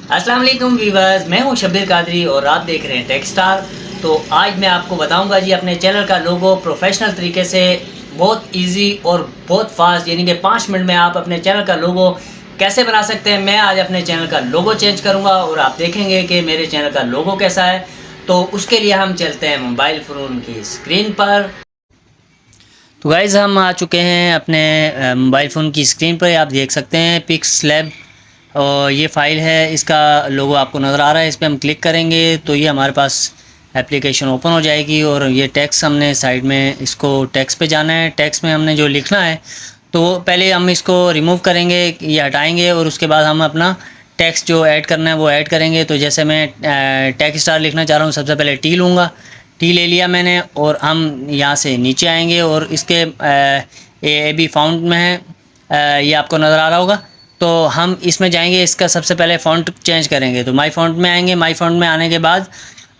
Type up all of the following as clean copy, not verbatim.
अस्सलाम वालेकुम वीवर्स, मैं हूं शब्बीर कादरी और आप देख रहे हैं टेक्स्टार। तो आज मैं आपको बताऊंगा जी अपने चैनल का लोगो प्रोफेशनल तरीके से बहुत इजी और बहुत फास्ट यानी कि 5 मिनट में आप अपने चैनल का लोगो कैसे बना सकते हैं। मैं आज अपने चैनल का लोगो चेंज करूंगा और आप देखेंगे कि मेरे चैनल का लोगो कैसा है। तो उसके लिए हम चलते हैं मोबाइल फ़ोन की स्क्रीन पर। तो गाइज़ हम आ चुके हैं अपने मोबाइल फ़ोन की स्क्रीन पर। आप देख सकते हैं पिक्सलैब और ये फ़ाइल है, इसका लोगो आपको नज़र आ रहा है। इस पर हम क्लिक करेंगे तो ये हमारे पास एप्लीकेशन ओपन हो जाएगी और ये टेक्स्ट हमने साइड में इसको टेक्स्ट पे जाना है। टेक्स्ट में हमने जो लिखना है तो पहले हम इसको रिमूव करेंगे, ये हटाएंगे और उसके बाद हम अपना टेक्स्ट जो ऐड करना है वो ऐड करेंगे। तो जैसे मैं टेक्स्ट स्टार लिखना चाह रहा हूँ, सबसे पहले टी लूँगा। टी ले लिया मैंने और हम यहाँ से नीचे आएंगे और इसके ए बी फाउंट में है, ये आपको नज़र आ रहा होगा। तो हम इसमें जाएंगे, इसका सबसे पहले फ़ॉन्ट चेंज करेंगे। तो माई फ़ॉन्ट में आएंगे। माई फ़ॉन्ट में आने के बाद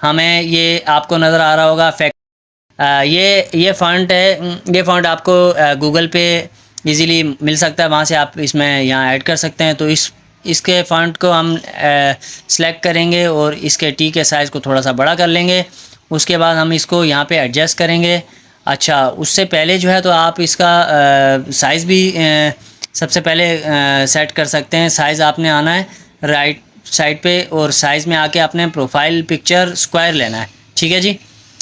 हमें ये आपको नज़र आ रहा होगा ये फ़ॉन्ट है। ये फ़ॉन्ट आपको गूगल पे इजीली मिल सकता है, वहाँ से आप इसमें यहाँ ऐड कर सकते हैं। तो इसके फ़ॉन्ट को हम सेलेक्ट करेंगे और इसके टी के साइज़ को थोड़ा सा बड़ा कर लेंगे। उसके बाद हम इसको यहाँ पे एडजस्ट करेंगे। अच्छा, उससे पहले जो है तो आप इसका साइज़ भी सबसे पहले सेट कर सकते हैं। साइज़ आपने आना है राइट साइड पे और साइज़ में आके आपने प्रोफाइल पिक्चर स्क्वायर लेना है, ठीक है जी।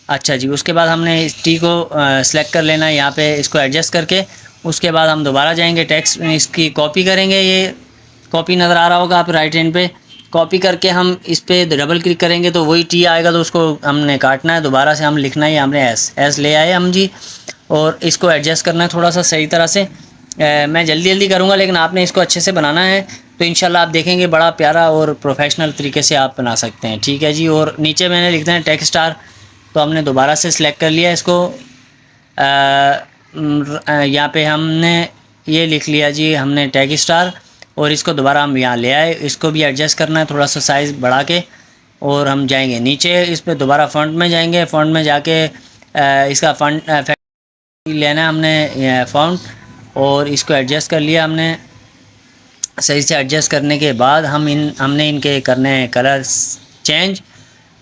अच्छा जी, उसके बाद हमने इस टी को सेलेक्ट कर लेना है यहाँ पे, इसको एडजस्ट करके। उसके बाद हम दोबारा जाएंगे टेक्स्ट में, इसकी कॉपी करेंगे। ये कॉपी नज़र आ रहा होगा आप राइट हैंड पे, कॉपी करके हम इस पर डबल क्लिक करेंगे तो वही टी आएगा। तो उसको हमने काटना है, दोबारा से हम लिखना है, हमने एस ले आए हम जी। और इसको एडजस्ट करना है थोड़ा सा सही तरह से। मैं जल्दी जल्दी करूँगा लेकिन आपने इसको अच्छे से बनाना है। तो इंशाल्लाह आप देखेंगे बड़ा प्यारा और प्रोफेशनल तरीके से आप बना सकते हैं, ठीक है जी। और नीचे मैंने लिखना है टेक्स्ट स्टार, तो हमने दोबारा से सिलेक्ट कर लिया इसको। यहाँ पे हमने ये लिख लिया जी, हमने टेक्स्ट स्टार। और इसको दोबारा हम यहाँ ले आए, इसको भी एडजस्ट करना है थोड़ा सा साइज़ बढ़ा के। और हम जाएंगे नीचे, इस पर दोबारा फ़ॉन्ट में जाएंगे। फ़ॉन्ट में जाके इसका फ़ॉन्ट लेना है हमने फ़ॉन्ट, और इसको एडजस्ट कर लिया हमने। सही से एडजस्ट करने के बाद हमने इनके करने हैं कलर चेंज।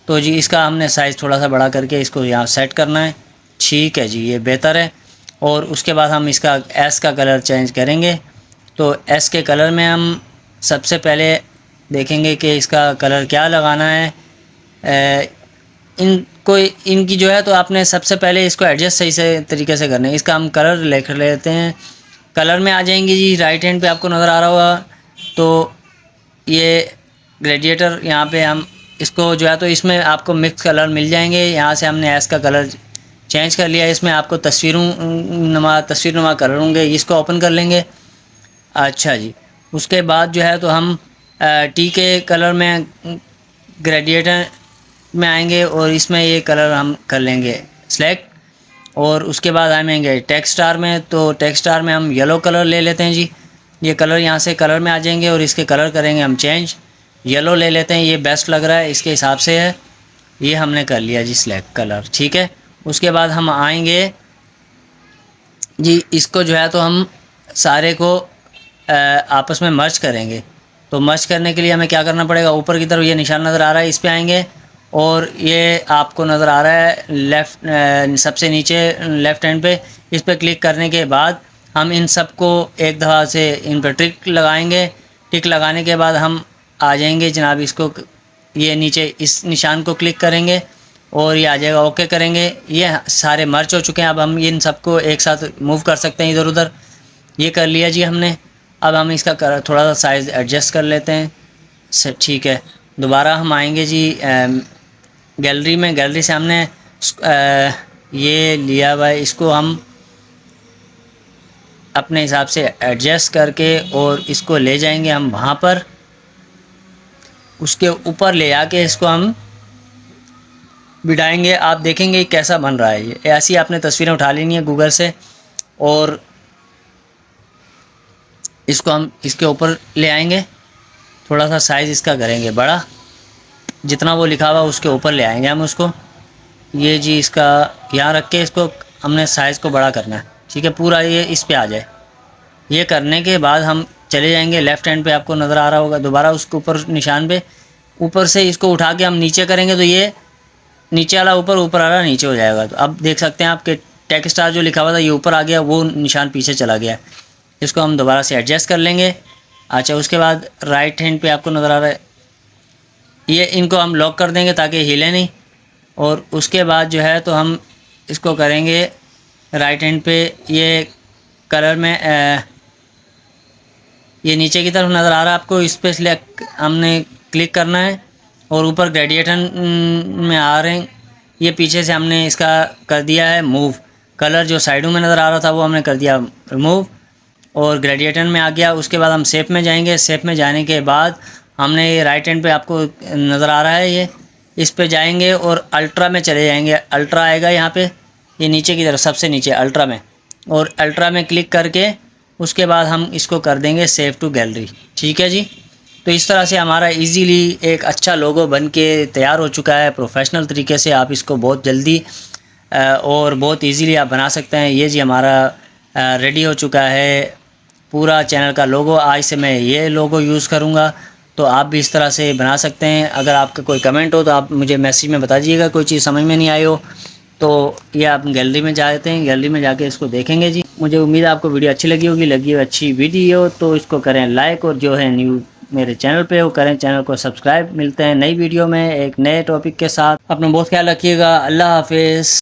तो जी इसका हमने साइज़ थोड़ा सा बड़ा करके इसको यहाँ सेट करना है, ठीक है जी, ये बेहतर है। और उसके बाद हम इसका एस का कलर चेंज करेंगे। तो एस के कलर में हम सबसे पहले देखेंगे कि इसका कलर क्या लगाना है। इनकी जो है तो आपने सबसे पहले इसको एडजस्ट सही से तरीके से करना है। इसका हम कलर लिख लेते हैं। कलर में आ जाएंगे जी, राइट हैंड पे आपको नज़र आ रहा होगा। तो ये ग्रेडिएटर, यहाँ पे हम इसको जो है तो इसमें आपको मिक्स कलर मिल जाएंगे। यहाँ से हमने एस का कलर चेंज कर लिया। इसमें आपको तस्वीर नुमा कलर होंगे, इसको ओपन कर लेंगे। अच्छा जी, उसके बाद जो है तो हम टी के कलर में ग्रेडिएटर में आएंगे और इसमें ये कलर हम कर लेंगे सेलेक्ट। और उसके बाद आएंगे टेक्स्ट स्टार में। तो टेक्स्ट स्टार में हम येलो कलर ले लेते हैं जी। ये कलर यहाँ से कलर में आ जाएंगे और इसके कलर करेंगे हम चेंज। येलो ले लेते हैं, ये बेस्ट लग रहा है इसके हिसाब से है। ये हमने कर लिया जी सिलेक्ट कलर, ठीक है। उसके बाद हम आएंगे जी, इसको जो है तो हम सारे को आपस में मर्ज करेंगे। तो मर्ज करने के लिए हमें क्या करना पड़ेगा, ऊपर की तरफ ये निशान नज़र आ रहा है, इस पे आएंगे और ये आपको नज़र आ रहा है लेफ़्ट सबसे नीचे लेफ़्ट हैंड पे, इस पर क्लिक करने के बाद हम इन सब को एक दफ़ा से इन पर टिक लगाएंगे। टिक लगाने के बाद हम आ जाएंगे जनाब, इसको ये नीचे इस निशान को क्लिक करेंगे और ये आ जाएगा, ओके करेंगे। ये सारे मर्ज हो चुके हैं। अब हम इन सबको एक साथ मूव कर सकते हैं इधर उधर। ये कर लिया जी हमने। अब हम इसका थोड़ा सा साइज़ एडजस्ट कर लेते हैं, ठीक है। दोबारा हम आएंगे जी गैलरी में। गैलरी से हमने ये लिया हुआ है, इसको हम अपने हिसाब से एडजस्ट करके और इसको ले जाएंगे हम वहाँ पर, उसके ऊपर ले आके इसको हम बिठाएंगे। आप देखेंगे कैसा बन रहा है। ये ऐसी आपने तस्वीरें उठा लेनी है गूगल से और इसको हम इसके ऊपर ले आएंगे। थोड़ा सा साइज़ इसका करेंगे बड़ा, जितना वो लिखा हुआ उसके ऊपर ले आएंगे हम उसको। ये जी इसका यहाँ रख के इसको हमने साइज़ को बड़ा करना है, ठीक है, पूरा ये इस पे आ जाए। ये करने के बाद हम चले जाएंगे। लेफ़्ट हैंड पे आपको नज़र आ रहा होगा, दोबारा उसके ऊपर निशान पे ऊपर से इसको उठा के हम नीचे करेंगे तो ये नीचे वाला ऊपर, ऊपर वाला नीचे हो जाएगा। तो अब देख सकते हैं आपके टेक्स्टार जो लिखा हुआ था ये ऊपर आ गया, वो निशान पीछे चला गया। इसको हम दोबारा से एडजस्ट कर लेंगे। अच्छा, उसके बाद राइट हैंड पे आपको नज़र आ रहा है, ये इनको हम लॉक कर देंगे ताकि हिले नहीं। और उसके बाद जो है तो हम इसको करेंगे राइट हैंड पे, ये कलर में ये नीचे की तरफ नज़र आ रहा है आपको, इस पर सिलेक्ट हमने क्लिक करना है और ऊपर ग्रेडिएशन में आ रहे हैं, ये पीछे से हमने इसका कर दिया है मूव। कलर जो साइडों में नज़र आ रहा था वो हमने कर दिया रिमूव और ग्रेडिएशन में आ गया। उसके बाद हम शेप में जाएंगे। शेप में जाने के बाद हमने ये राइट हैंड पे आपको नज़र आ रहा है, ये इस पे जाएंगे और अल्ट्रा में चले जाएंगे। अल्ट्रा आएगा यहाँ पे, ये नीचे की तरफ सबसे नीचे अल्ट्रा में, और अल्ट्रा में क्लिक करके उसके बाद हम इसको कर देंगे सेव टू गैलरी। ठीक है जी। तो इस तरह से हमारा इजीली एक अच्छा लोगो बन के तैयार हो चुका है प्रोफेशनल तरीके से। आप इसको बहुत जल्दी और बहुत इजीली आप बना सकते हैं। ये जी हमारा रेडी हो चुका है पूरा चैनल का लोगो। आज से मैं ये लोगो यूज़ करूँगा, तो आप भी इस तरह से बना सकते हैं। अगर आपका कोई कमेंट हो तो आप मुझे मैसेज में बता दीजिएगा, कोई चीज़ समझ में नहीं आई हो तो ये आप गैलरी में जाते हैं, गैलरी में जाके इसको देखेंगे जी। मुझे उम्मीद है आपको वीडियो अच्छी लगी होगी। लगी हो अच्छी वीडियो तो इसको करें लाइक, और जो है न्यू मेरे चैनल पे वो करें चैनल को सब्सक्राइब। मिलते हैं नई वीडियो में एक नए टॉपिक के साथ। अपना बहुत ख्याल रखिएगा। अल्लाह हाफिज़।